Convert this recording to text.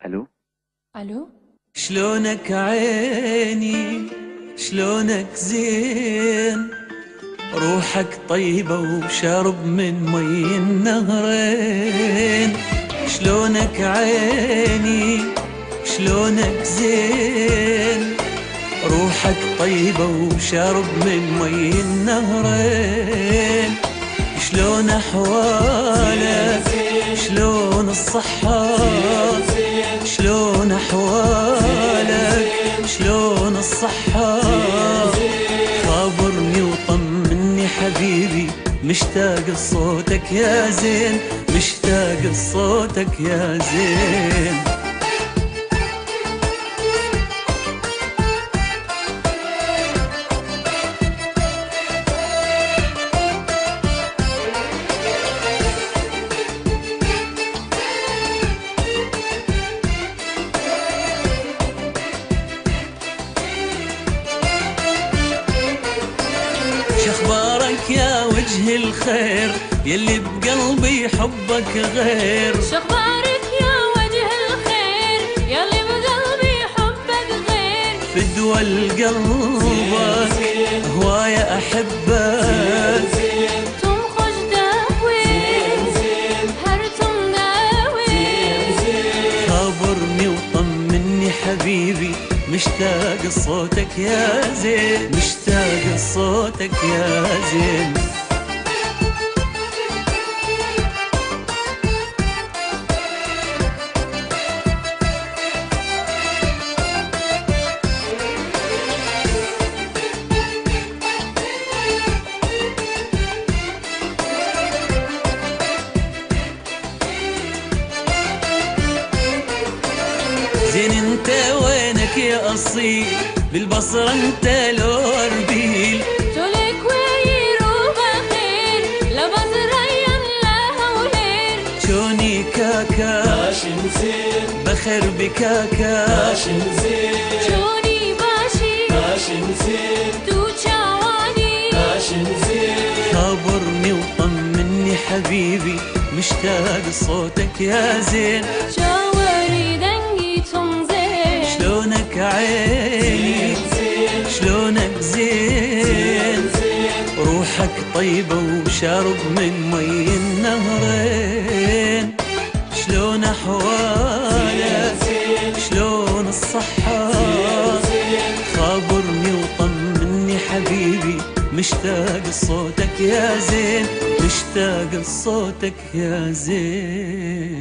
الو. الو. شلونك عيني شلونك زين، روحك طيبة وشارب من مي النهرين. شلونك عيني شلونك زين، روحك طيبة وشارب من مي النهرين. شلون أحوالك شلون الصحة، شلون أحوالك شلون الصحة، خابرني وطمني حبيبي، مشتاق لصوتك يا زين، مشتاق لصوتك يا زين. شخبارك يا وجه الخير، يلي بقلبي حبك غير. شخبارك يا وجه الخير، يلي بقلبي حبك غير. فدوى قلبك هواية أحبك، تمخج داوي هرتم داوي. خابرني وطمني حبيبي، مشتاق لصوتك يا زين، مشتاق لصوتك يا زين. زين انت وينك يا اصيل، بالبصرة انت لو اربيل. تولك وير وبخير، لا بزرة يلا هولير. شوني كاكا باشن زين، بخير بكاكا باشن زين، شوني باشي باشن زين، تو شاواني. باشن زين. خابرني وطمني حبيبي، مشتاق لصوتك يا زين. شاوري دنجيتم زين. شلونك عيني شلونك زين، روحك طيبة وشارب من مي النهرين. شلون أحوالك شلون الصحة، خابرني وطمني حبيبي، مشتاق لصوتك يا زين، مشتاق لصوتك يا زين.